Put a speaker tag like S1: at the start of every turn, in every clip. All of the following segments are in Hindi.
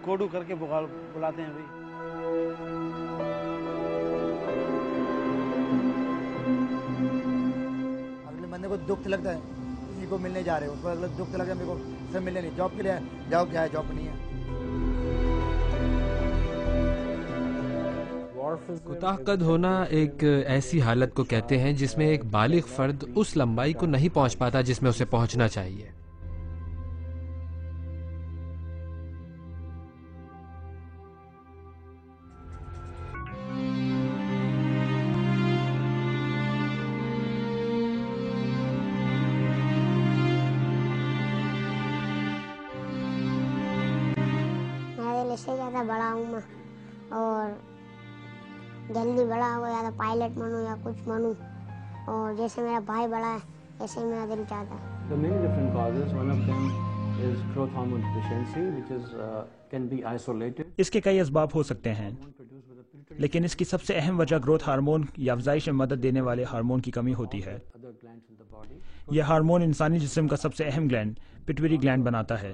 S1: कोडू करके बुलाते हैं भाई।
S2: अगले बंदे को दुख लगता है, किसी को मिलने जा रहे हो, उसको अगले दुख लगता है, मेरे को सब मिलने नहीं, जॉब के लिए जाओ, क्या है जॉब नहीं है।
S3: कोताह कद होना एक ऐसी हालत को कहते हैं जिसमें एक बालिग फर्द उस लंबाई को नहीं पहुंच पाता जिसमें उसे पहुंचना चाहिए।
S4: से ज़्यादा बड़ा हूँ मैं और जल्दी बड़ा हो या तो पायलट बनूँ या कुछ बनूँ, और जैसे मेरा भाई बड़ा है ऐसे ही मेरा दिल चाहता है।
S5: There are many different causes. One of them is growth hormone deficiency, which can be isolated.
S6: इसके कई असबाब हो सकते हैं, लेकिन इसकी सबसे अहम वजह ग्रोथ हार्मोन या अफजाइश में मदद देने वाले हार्मोन की कमी होती है। यह हार्मोन इंसानी जिस्म का सबसे अहम ग्लैंड पिट्यूटरी ग्लैंड बनाता है।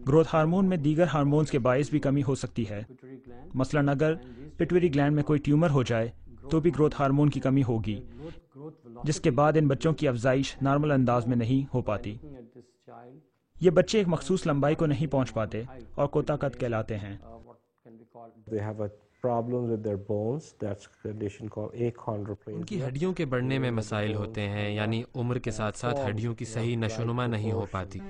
S6: ग्रोथ हार्मोन में दीगर हार्मोन्स के बायस भी कमी हो सकती है। मसलन अगर पिट्यूटरी ग्लैंड में कोई ट्यूमर हो जाए तो भी ग्रोथ हार्मोन की कमी होगी, जिसके बाद इन बच्चों की अफजाइश नॉर्मल अंदाज में नहीं हो पाती। ये बच्चे एक मखसूस लंबाई को नहीं पहुंच पाते और कोताह कद कहलाते हैं।
S3: उनकी हड्डियों के बढ़ने में मसाइल होते हैं, यानी उम्र के साथ साथ हड्डियों की सही नशोनुमा नहीं हो पाती।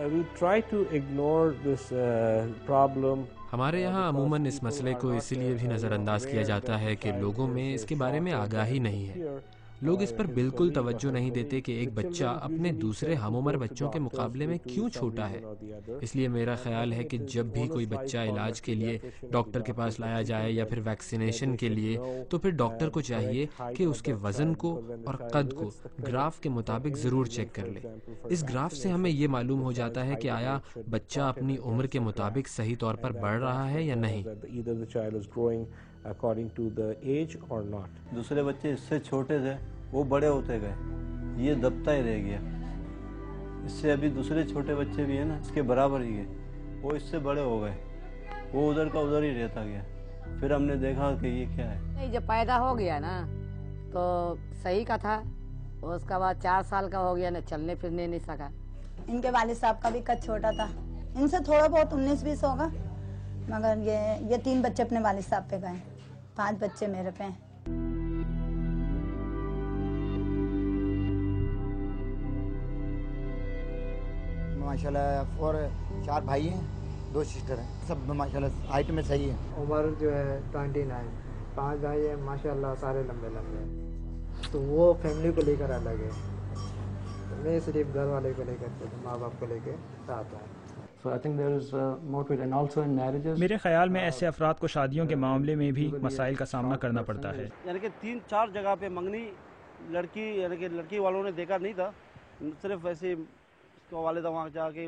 S7: We try to ignore this problem.
S3: हमारे यहाँ अमूमन इस मसले को इसीलिए भी नज़रअंदाज किया जाता है कि लोगों में इसके बारे में आगाही नहीं है। लोग इस पर बिल्कुल तवज्जो नहीं देते कि एक बच्चा अपने दूसरे हमउम्र बच्चों के मुकाबले में क्यों छोटा है। इसलिए मेरा ख्याल है कि जब भी कोई बच्चा इलाज के लिए डॉक्टर के पास लाया जाए या फिर वैक्सीनेशन के लिए, तो फिर डॉक्टर को चाहिए कि उसके वज़न को और कद को ग्राफ के मुताबिक ज़रूर चेक कर ले। इस ग्राफ से हमें ये मालूम हो जाता है कि आया बच्चा अपनी उम्र के मुताबिक सही तौर पर बढ़ रहा है या नहीं।
S7: According to the age or not.
S1: दूसरे बच्चे इससे छोटे थे, वो बड़े होते गए, ये दबता ही रह गया। इससे अभी दूसरे छोटे बच्चे भी हैं ना, इसके बराबर ही है, वो इससे बड़े हो गए, वो उधर का उधर ही रहता गया। फिर हमने देखा कि ये क्या है।
S8: जब पैदा हो गया ना तो सही का था, उसका बाद 4 साल का हो गया ना, चलने फिरने नहीं सका।
S9: इनके वालिद साहब का भी कद छोटा था, इनसे थोड़ा बहुत 19-20 होगा, मगर ये 3 बच्चे अपने वालिद साहब पे गए, 5 बच्चे मेरे पे हैं।
S2: माशाल्लाह और 4 भाई हैं, 2 सिस्टर हैं, सब माशाल्लाह हाइट में सही है।
S10: उम्र जो है 29, 5 भाई है माशाल्लाह, सारे लंबे लंबे हैं। तो वो फैमिली को लेकर अलग है, तो मैं सिर्फ घर वाले को लेकर, माँ बाप को लेकर साथ हूँ।
S6: मेरे ख्याल में ऐसे अफराद को शादियों के मामले में भी मसाइल का सामना करना पड़ता है।
S1: यानी कि 3-4 जगह पे मंगनी लड़की, यानी कि लड़की वालों ने देखा नहीं था, सिर्फ ऐसे उसके वालिदा वहाँ जाके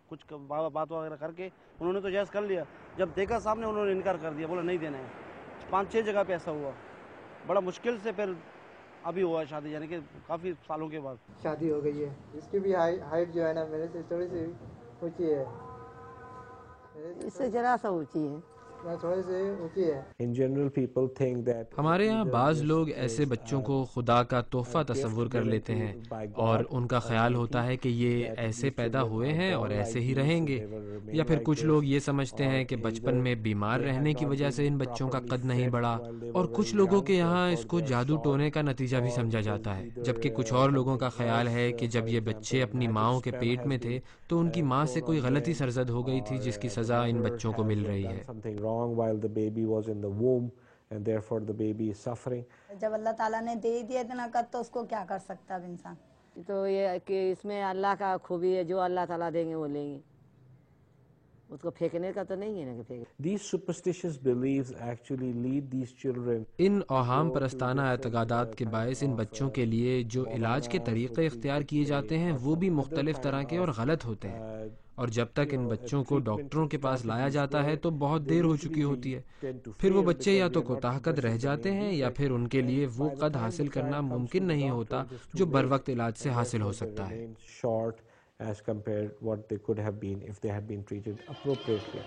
S1: कुछ बात वगैरह करके उन्होंने तो जायज़ कर लिया। जब देखा सामने उन्होंने इनकार कर दिया, बोला नहीं देना है। 5-6 जगह पे ऐसा हुआ, बड़ा मुश्किल से फिर अभी हुआ शादी, यानी कि काफ़ी सालों के बाद
S10: शादी हो गई है। इसकी भी हाइट जो है ना मेरे से थोड़ी सी ऊंची है,
S8: इससे जरा सा ऊंची है,
S10: थोड़ी सी ऊंची है।
S7: In general, people think that
S3: हमारे यहाँ बाज़ लोग ऐसे बच्चों को खुदा का तोहफा तस्वुर कर लेते हैं और उनका ख्याल होता है कि ये ऐसे पैदा हुए हैं और ऐसे ही रहेंगे, या फिर कुछ लोग ये समझते हैं कि बचपन में बीमार रहने की वजह से इन बच्चों का कद नहीं बढ़ा, और कुछ लोगों के यहाँ इसको जादू टोने का नतीजा भी समझा जाता है। जबकि कुछ और लोगों का ख्याल है कि जब ये बच्चे अपनी माँओं के पेट में थे तो उनकी माँ से कोई गलती सरजद हो गई थी, जिसकी सज़ा इन बच्चों को मिल रही है।
S7: while the baby was in the womb and therefore the baby is suffering.
S9: जब अल्लाह ताला ने दे ही दिया इतना कद तो उसको क्या कर सकता है इंसान।
S8: तो ये कि इसमें अल्लाह का खूबी है, जो अल्लाह ताला देंगे वो लेंगे, उसको फेंकने का तो नहीं है ना कि फेंक।
S7: These superstitious beliefs actually lead these children.
S3: इन औहाम परस्ताना एतकादात के बायस इन बच्चों के लिए जो इलाज के तरीक़े इख्तियार किए जाते हैं वो भी मुख्तलिफ तरह के और गलत होते हैं, और जब तक इन बच्चों को डॉक्टरों के पास लाया जाता है तो बहुत देर हो चुकी होती है। फिर वो बच्चे या तो कोताहकद रह जाते हैं या फिर उनके लिए वो कद हासिल करना मुमकिन नहीं होता जो बर वक्त इलाज से हासिल हो सकता है।
S7: Short as compared what they could have been if they had been treated appropriately.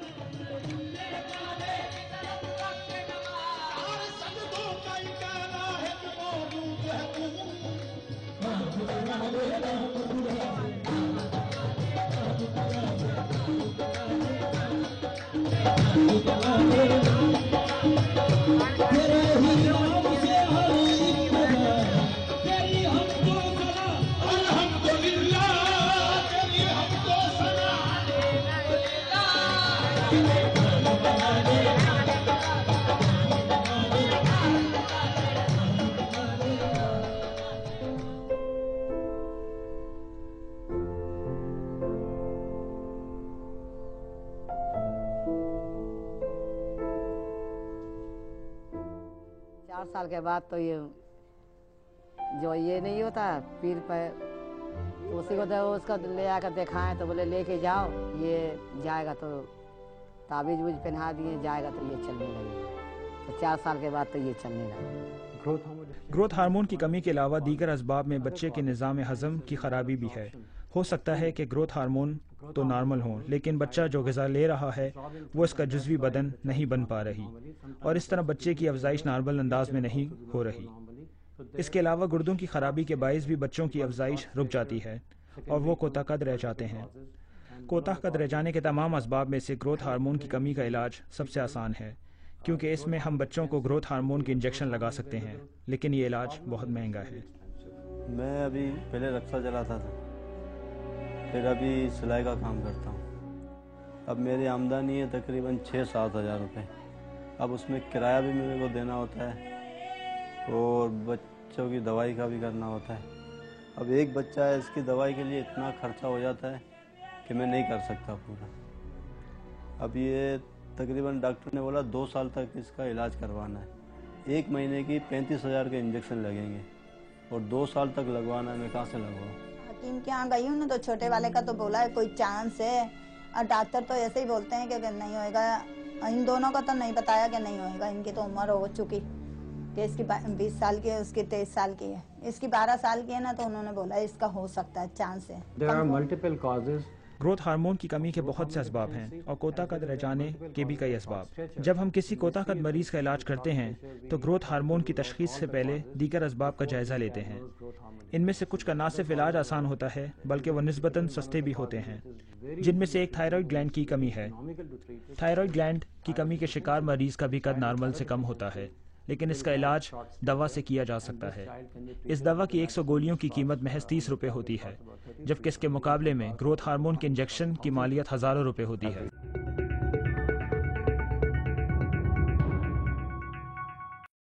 S8: साल के बाद तो ये जो ये नहीं होता पीर पे, तो उसी को उसका ले आकर दिखाएं तो बोले लेके जाओ, ये जाएगा तो ताबीज वूज पहना दिए, जाएगा तो ये चलने लगेगा। तो 4 साल के बाद तो ये चलने लगा।
S6: ग्रोथ हार्मोन की कमी के अलावा दीगर असबाब में बच्चे के निज़ाम हज़म की खराबी भी है। हो सकता है कि ग्रोथ हार्मोन तो नॉर्मल हो, लेकिन बच्चा जो ग़िज़ा ले रहा है वो इसका जुज़वी बदन नहीं बन पा रही, और इस तरह बच्चे की अफजाइश नॉर्मल अंदाज में नहीं हो रही। इसके अलावा गुर्दों की खराबी के बायस भी बच्चों की अफजाइश रुक जाती है और वो कोताकद रह जाते हैं। कोताकद रह जाने के तमाम असबाब में से ग्रोथ हार्मोन की कमी का इलाज सबसे आसान है, क्योंकि इसमें हम बच्चों को ग्रोथ हार्मोन के इंजेक्शन लगा सकते हैं, लेकिन ये इलाज बहुत महंगा है।
S1: मैं अभी पहले रक्षा चलाता था, फिर अभी सिलाई का काम करता हूँ। अब मेरी आमदनी है तकरीबन 6-7 हज़ार रुपये। अब उसमें किराया भी मेरे को देना होता है और बच्चों की दवाई का भी करना होता है। अब एक बच्चा है, इसकी दवाई के लिए इतना खर्चा हो जाता है कि मैं नहीं कर सकता पूरा। अब ये तकरीबन डॉक्टर ने बोला 2 साल तक इसका इलाज करवाना है। 1 महीने की 35,000 के इंजेक्शन लगेंगे और 2 साल तक लगवाना है। मैं कहाँ से लगवाऊँ?
S9: हकीम के यहाँ गई हूँ ना, तो छोटे वाले का तो बोला है कोई चांस है, और डॉक्टर तो ऐसे ही बोलते हैं कि नहीं होएगा। इन दोनों का तो नहीं बताया कि नहीं होएगा, इनकी तो उम्र हो चुकी कि इसकी 20 साल की है, उसकी 23 साल की है, इसकी 12 साल की है ना, तो उन्होंने बोला इसका हो सकता है, चांस है।
S5: There are multiple causes.
S6: Growth hormone की कमी के बहुत से असबाब हैं और कोताकद रह जाने के भी कई असबाब। जब हम किसी कोताकद मरीज का इलाज करते हैं तो ग्रोथ हार्मोन की तशखीस से पहले दीगर असबाब का जायजा लेते हैं। इनमें से कुछ का न सिर्फ इलाज आसान होता है बल्कि वह निस्बतन सस्ते भी होते हैं, जिनमें से एक थायराइड ग्लैंड की कमी है। थायराइड ग्लैंड की कमी के शिकार मरीज का भी कद नॉर्मल से कम होता है, लेकिन इसका इलाज दवा से किया जा सकता है। इस दवा की 100 गोलियों की कीमत महज 30 रुपये होती है, जबकि इसके मुकाबले में ग्रोथ हार्मोन के इंजेक्शन की मालियत हज़ारों रुपये होती है।